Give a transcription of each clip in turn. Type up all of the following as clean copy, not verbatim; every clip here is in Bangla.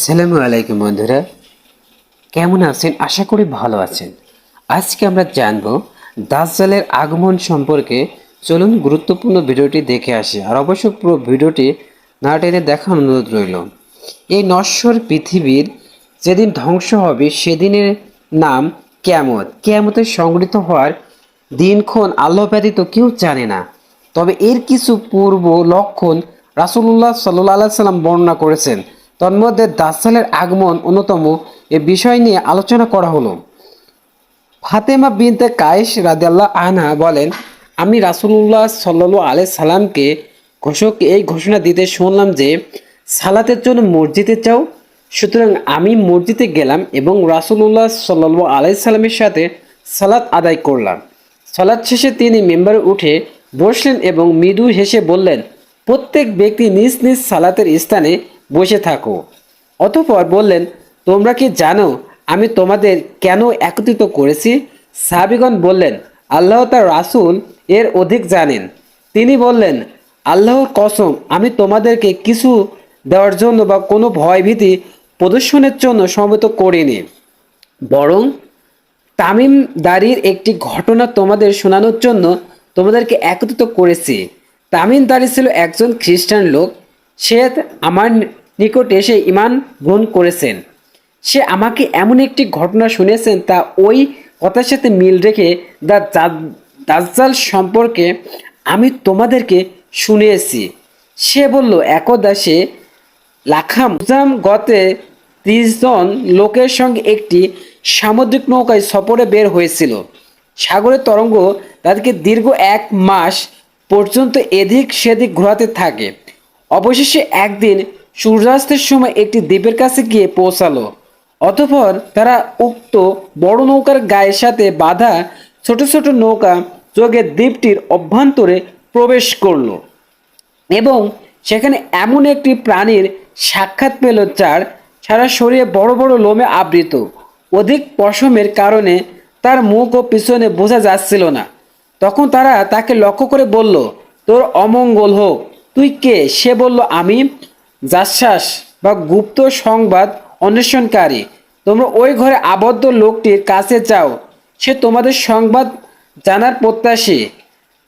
আসসালামু আলাইকুম বন্ধুরা, কেমন আছেন? আশা করি ভালো আছেন। আজকে আমরা জানব দাজ্জালের আগমন সম্পর্কে। চলুন গুরুত্বপূর্ণ ভিডিওটি দেখে আসি, আর অবশ্য পুরো ভিডিওটি না টেনে দেখার অনুরোধ রইল। এই নশ্বর পৃথিবীর যেদিন ধ্বংস হবে সেদিনের নাম কিয়ামত। কিয়ামতের সংঘটিত হওয়ার দিনক্ষণ আল্লাহ ব্যতীত কেউ জানে না, তবে এর কিছু পূর্ব লক্ষণ রাসূলুল্লাহ সাল্লাল্লাহু আলাইহি সাল্লাম বর্ণনা করেছেন। তন্মধ্যে দাজ্জালের আগমন অন্যতম। এ বিষয় নিয়ে আলোচনা করা হলো। ফাতেমা বিনতে কায়েস রাদিয়াল্লাহু আনহা বলেন, আমি রাসূলুল্লাহ সাল্লাল্লাহু আলাইহি সাল্লামকে এই ঘোষণা দিতে শুনলাম যে, সালাতের জন্য মসজিদে যাও। সুতরাং আমি মসজিদে গেলাম এবং রাসূলুল্লাহ সাল্লাল্লাহু আলাইহি সাল্লামের সাথে সালাত আদায় করলাম। সালাত শেষে তিনি মেম্বারে উঠে বসলেন এবং মৃদু হেসে বললেন, প্রত্যেক ব্যক্তি নিজ নিজ সালাতের স্থানে বসে থাকো। অতঃপর বললেন, তোমরা কি জানো আমি তোমাদের কেন একত্রিত করেছি? সাহাবীগণ বললেন, আল্লাহ তার রাসূল এর অধিক জানেন। তিনি বললেন, আল্লাহর কসম, আমি তোমাদেরকে কিছু দেওয়ার জন্য বা কোনো ভয়ভীতি প্রদর্শনের জন্য সমবেত করিনি, বরং তামিমদারির একটি ঘটনা তোমাদের শোনানোর জন্য তোমাদেরকে একত্রিত করেছি। তামিমদারি ছিল একজন খ্রিস্টান লোক। সে আমার নিকট এসে ঈমান গ্রহণ করেছেন। সে আমাকে এমন একটি ঘটনা শুনেছেন তা ওই কথার সাথে মিল রেখে দাজ্জাল সম্পর্কে আমি তোমাদেরকে শুনিয়েছি। সে বলল, একদা সে লাখাম গতে 30 জন লোকের সঙ্গে একটি সামুদ্রিক নৌকায় সফরে বের হয়েছিল। সাগরের তরঙ্গ তাদেরকে দীর্ঘ 1 মাস পর্যন্ত এদিক সেদিক ঘোরাতে থাকে। অবশেষে একদিন সূর্যাস্তের সময় একটি দ্বীপের কাছে গিয়ে পৌঁছালো। অতঃপর তারা উক্ত বড় নৌকার গায়ের সাথে বাঁধা ছোট ছোট নৌকা যোগে দ্বীপটির অভ্যন্তরে প্রবেশ করলো এবং সেখানে এমন একটি প্রাণীর সাক্ষাৎ পেল যার সারা শরীরে বড় বড় লোমে আবৃত। অধিক পশমের কারণে তার মুখ ও পিছনে বোঝা যাচ্ছিল না। তখন তারা তাকে লক্ষ্য করে বলল, তোর অমঙ্গল হোক, তুই কে? সে বলল, আমি জাসাস বা গুপ্ত সংবাদ অন্বেষণকারী। তোমরা ওই ঘরে আবদ্ধ লোকটির কাছে যাও, সে তোমাদের সংবাদ জানার প্রত্যাশী।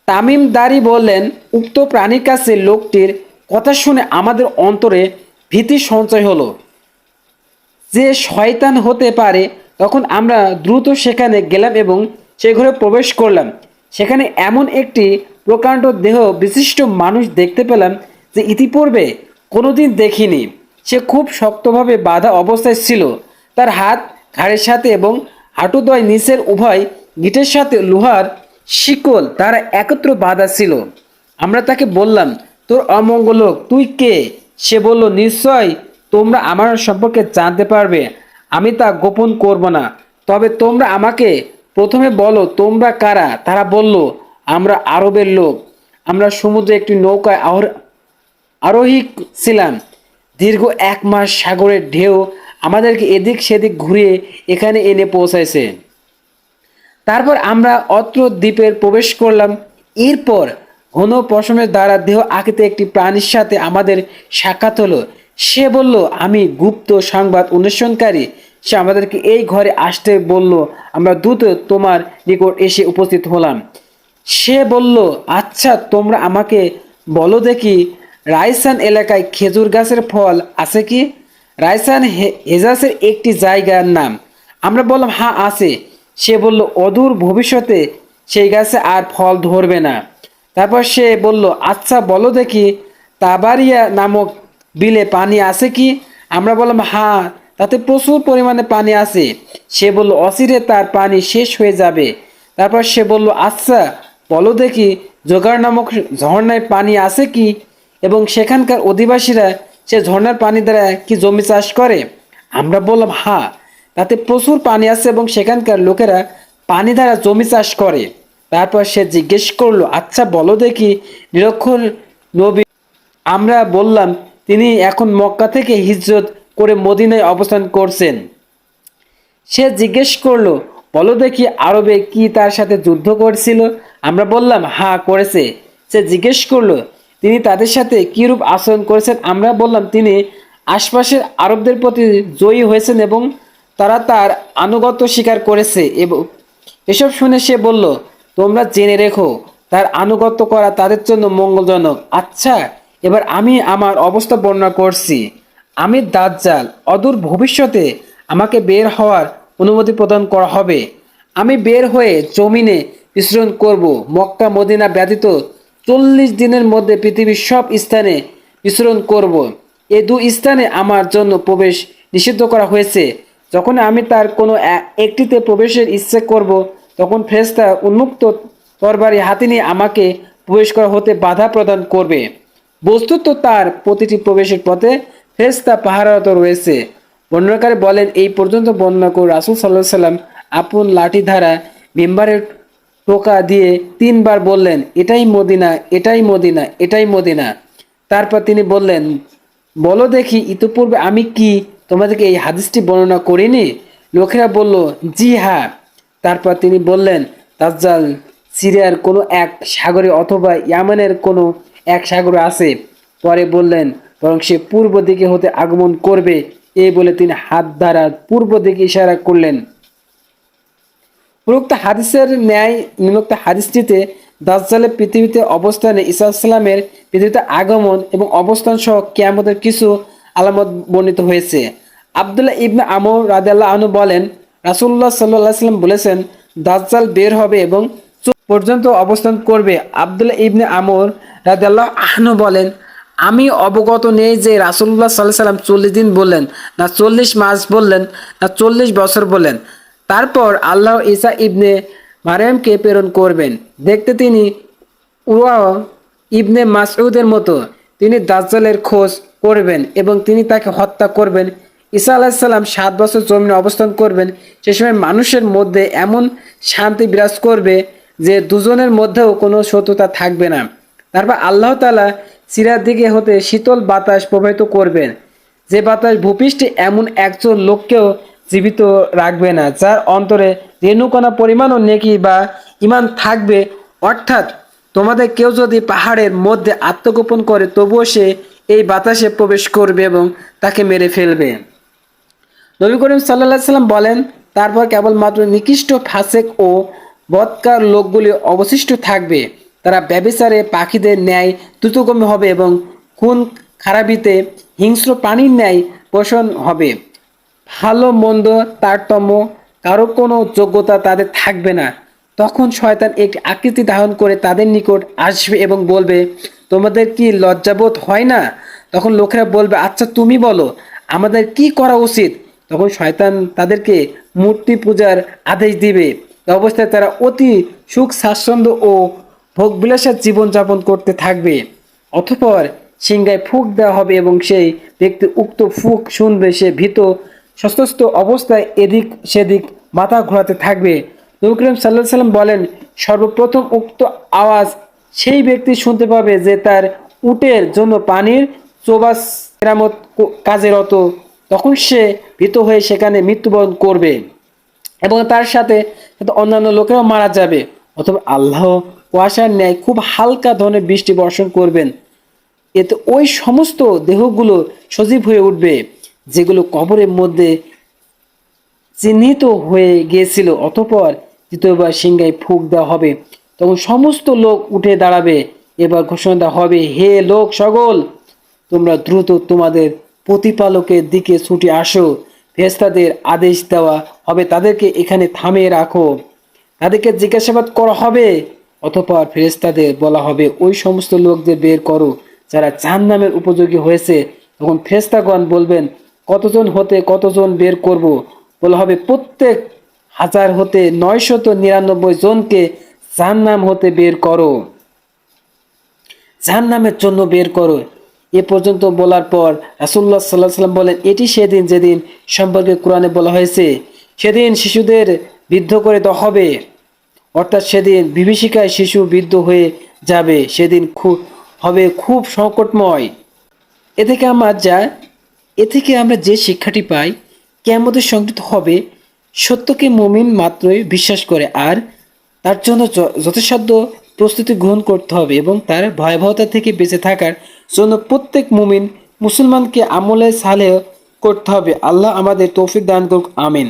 তামিমদারি বললেন, উক্ত প্রাণীর কাছে লোকটির কথা শুনে আমাদের অন্তরে ভীতি সঞ্চয় হলো যে শয়তান হতে পারে। তখন আমরা দ্রুত সেখানে গেলাম এবং সেই ঘরে প্রবেশ করলাম। সেখানে এমন একটি প্রকাণ্ড দেহ বিশিষ্ট মানুষ দেখতে পেলাম যে ইতিপূর্বে কোনোদিন দেখিনি। সে খুব শক্তভাবে বাঁধা অবস্থায় ছিল। তার হাত ঘাড়ের সাথে এবং হাঁটুদ্বয় নিচের উভয় গিঁটের সাথে লোহার শিকল তারা একত্র বাঁধা ছিল। আমরা তাকে বললাম, তোর অমঙ্গল হোক, তুই কে? সে বলল, নিশ্চয় তোমরা আমার সম্পর্কে জানতে পারবে, আমি তা গোপন করব না। তবে তোমরা আমাকে প্রথমে বলো, তোমরা কারা? তারা বলল, আমরা আরবের লোক। আমরা সমুদ্রে একটি নৌকায় আরোহী ছিলাম। দীর্ঘ 1 মাস সাগরের ঢেউ আমাদেরকে এদিক সেদিক ঘুরিয়ে এখানে এনে পৌঁছাইছে। তারপর আমরা অত্র দ্বীপের প্রবেশ করলাম। এরপর ঘন পশমের দ্বারা দেহ আকৃতি একটি প্রাণীর সাথে আমাদের সাক্ষাৎ হলো। সে বলল, আমি গুপ্ত সংবাদ অন্বেষণকারী। সে আমাদেরকে এই ঘরে আসতে বলল। আমরা দ্রুত তোমার নিকট এসে উপস্থিত হলাম। সে বলল, আচ্ছা, তোমরা আমাকে বলো দেখি, রাইসান এলাকায় খেজুর গাছের ফল আছে কি? রাইসান হেজাজের একটি জায়গার নাম। আমরা বললাম, হ্যাঁ আছে। সে বলল, অদূর ভবিষ্যতে সেই গাছে আর ফল ধরবে না। তারপর সে বলল, আচ্ছা বলো দেখি, তাবারিয়া নামক বিলে পানি আছে কি? আমরা বললাম, হ্যাঁ, তাতে প্রচুর পরিমাণে পানি আছে। সে বলল, অচিরে তার পানি শেষ হয়ে যাবে। তারপর সে বলল, আচ্ছা বলো দেখি, জোগাড় নামক ঝর্ণায় পানি আছে কি? এবং সেখানকার অধিবাসীরা সে ঝর্ণার পানি দ্বারা কি জমি চাষ করে? আমরা বললাম, হ্যাঁ, তাতে প্রচুর পানি আছে এবং সেখানকার লোকেরা পানি দ্বারা জমি চাষ করে। তারপর সে জিজ্ঞেস করলো, আচ্ছা বলো দেখি, নিরক্ষর নবী? আমরা বললাম, তিনি এখন মক্কা থেকে হিজরত করে মদিনায় অবস্থান করছেন। সে জিজ্ঞেস করলো, বলো দেখি, আরবে কি তার সাথে যুদ্ধ করেছিল? আমরা বললাম, হ্যাঁ করেছে। সে জিজ্ঞেস করলো, তিনি তাদের সাথে কিরূপ আচরণ করেছেন? আমরা বললাম, তিনি আশপাশের আরবদের প্রতি জয়ী হয়েছেন এবং তারা তার আনুগত্য স্বীকার করেছে। এবং এসব শুনে সে বলল, তোমরা জেনে রেখো, তার আনুগত্য করা তাদের জন্য মঙ্গলজনক। আচ্ছা, এবার আমি আমার অবস্থা বর্ণনা করছি। আমি দাজ্জাল, অদূর ভবিষ্যতে আমাকে বের হওয়ার অনুমতি প্রদান করা হবে। আমি বের হয়ে জমিনে বিচরণ করব। মক্কা মদিনা ব্যতীত 40 দিনের মধ্যে পৃথিবীর সব স্থানে বিচরণ করব। এই দুই স্থানে আমার জন্য প্রবেশ নিষিদ্ধ করা হয়েছে। যখন আমি তার কোনো একটিতে প্রবেশের ইচ্ছে করব, তখন ফেরেশতা উন্মুক্ত তরবারি হাতে নিয়ে আমাকে প্রবেশ করা হতে বাধা প্রদান করবে। বস্তুত তার প্রতিটি প্রবেশের পথে ফেরেশতা পাহারারত রয়েছে। বর্ণনাকারী বলেন, এই পর্যন্ত বর্ণনা করে রাসূল সাল্লাল্লাহু আলাইহি সাল্লাম আপন লাঠি ধারা মিম্বারের টোকা দিয়ে 3 বার বললেন, এটাই মদিনা, এটাই মদিনা, এটাই মদিনা। তারপর তিনি বললেন, বলো দেখি, ইতিপূর্বে আমি কি তোমাদেরকে এই হাদিসটি বর্ণনা করিনি? লোকেরা বলল, জি হ্যাঁ। তারপর তিনি বললেন, দাজ্জাল সিরিয়ার কোনো এক সাগরে অথবা ইয়ামানের কোনো এক সাগরে আছে। পরে বললেন, বরং সে পূর্ব দিকে হতে আগমন করবে। এই বলে তিনি হাত দ্বারা পূর্ব দিকে ইশারা করলেন। উপরোক্ত হাদিসের ন্যায় নিম্নোক্ত হাদিসটিতে দাজ্জালের পৃথিবীতে অবস্থানে, ঈসা সালামের পৃথিবীতে আগমন এবং অবস্থান সহ কিয়ামতের কিছু আলামত বর্ণিত হয়েছে। আব্দুল্লাহ ইবনে আমর রাদিয়াল্লাহু আনহু বলেন, রাসূলুল্লাহ সাল্লাল্লাহু আলাইহি ওয়াসাল্লাম বলেছেন, দাজ্জাল বের হবে এবং পর্যন্ত অবস্থান করবে। আব্দুল্লাহ ইবনে আমর রাদিয়াল্লাহু আনহু বলেন, আমি অবগত নেই যে রাসূলুল্লাহ সাল্লাল্লাহু আলাইহি ওয়াসাল্লাম 40 দিন বললেন, না 40 মাস বললেন, না 40 বছর বললেন। তারপর আল্লাহ ঈসা ইবনে মারইয়ামকে প্রেরণ করবেন। দেখতে তিনি উরওয়া ইবনে মাসউদের মতো। তিনি দাজ্জালের খোঁজ করবেন এবং তিনি তাকে হত্যা করবেন। ঈসা আলাইহিস সালাম 7 বছর জমিনে অবস্থান করবেন। সে সময় মানুষের মধ্যে এমন শান্তি বিরাজ করবে যে দুজনের মধ্যেও কোনো শত্রুতা থাকবে না। তারপর আল্লাহ তাআলা সিরার দিকে হতে শীতল বাতাস প্রবাহিত করবেন, যে বাতাস ভূপৃষ্ঠে এমন একজন লোককেও জীবিত রাখবে না যার অন্তরে রেণুকণা পরিমাণও নেকি বা ঈমান থাকবে। অর্থাৎ তোমাদের কেউ যদি পাহাড়ের মধ্যে আত্মগোপন করে, তবুও সে এই বাতাসে প্রবেশ করবে এবং তাকে মেরে ফেলবে। নবী করিম সাল্লাল্লাহু আলাইহি সাল্লাম বলেন, তারপর কেবলমাত্র নিকৃষ্ট ফাসেক ও বদকার লোকগুলি অবশিষ্ট থাকবে। তারা ব্যভিচারে পাখিদের ন্যায় দ্রুতগামী হবে এবং খুন খারাপিতে হিংস্র প্রাণীর ন্যায় পোষণ হবে। ভালো মন্দ তারতম্য, কারো কোনো যোগ্যতা তাদের থাকবে না। তখন শয়তান একটি আকৃতি ধারণ করে তাদের নিকট আসবে এবং বলবে, তোমাদের কি লজ্জাবোধ হয় না? তখন লোকেরা বলবে, আচ্ছা তুমি বলো, আমাদের কি করা উচিত? তখন শয়তান তাদেরকে মূর্তি পূজার আদেশ দিবে। এ অবস্থায় তারা অতি সুখ স্বাচ্ছন্দ্য ও ভোগবিলাসের জীবনযাপন করতে থাকবে। অতঃপর সিংহায় ফুঁক দেওয়া হবে এবং সেই ব্যক্তি উক্ত ফুঁক শুনবে। সে ভীত সশস্ত্র অবস্থায় এদিক সেদিক মাথা ঘোরাতে থাকবে। নবী করিম সাল্লাল্লাহু আলাইহি সাল্লাম বলেন, সর্বপ্রথম উক্ত আওয়াজ সেই ব্যক্তি শুনতে পাবে যে তার উটের জন্য পানির চোবাস মেরামত কাজে রত। তখন সে ভীত হয়ে সেখানে মৃত্যুবরণ করবে এবং তার সাথে অন্যান্য লোকেরাও মারা যাবে। অথবা আল্লাহ কুয়াশার ন্যায় খুব হালকা ধরনের বৃষ্টি বর্ষণ করবেন। এতে ওই সমস্ত দেহগুলো সজীব হয়ে উঠবে যেগুলো কবরের মধ্যে চিহ্নিত হয়ে গিয়েছিল। অতঃপর দ্বিতীয়বার সিংহায় ফুঁক দেওয়া হবে। তখন সমস্ত লোক উঠে দাঁড়াবে। এবার ঘোষণা দেওয়া হবে, হে লোক সকল, তোমরা দ্রুত তোমাদের প্রতিপালকের দিকে ছুটে আসো। ফেরেশতাদের আদেশ দেওয়া হবে, তাদেরকে এখানে থামিয়ে রাখো। তাদেরকে জিজ্ঞাসাবাদ করা হবে। অতঃপর ফেরেশতাদের বলা হবে, ওই সমস্ত লোকদের বের করো যারা জাহান্নামের উপযোগী হয়েছে। তখন ফেরেশতাগণ বলবেন, কতজন হতে কতজন বের করব? বলা হবে, প্রত্যেক 1000 হতে 999 জনকে জাহান্নাম হতে বের করো, জাহান্নামের জন্য বের করো। এ পর্যন্ত বলার পর রাসূলুল্লাহ সাল্লাল্লাহু আলাইহি ওয়াসাল্লাম বলেন, এটি সেদিন যেদিন সম্পর্কে কোরআনে বলা হয়েছে, সেদিন শিশুদের বিদ্ধ করে দেওয়া হবে। অর্থাৎ সেদিন বিভীষিকায় শিশু বিদ্ধ হয়ে যাবে। সেদিন হবে খুব সংকটময়। এ থেকে আমরা যে শিক্ষাটি পাই, কিয়ামতের সংকেত হবে সত্যকে মুমিন মাত্রই বিশ্বাস করে আর তার জন্য যথাসাধ্য প্রস্তুতি গ্রহণ করতে হবে এবং তার ভয়াবহতা থেকে বেঁচে থাকার জন্য প্রত্যেক মুমিন মুসলমানকে আমলে সালেহ করতে হবে। আল্লাহ আমাদের তৌফিক দান করুক, আমিন।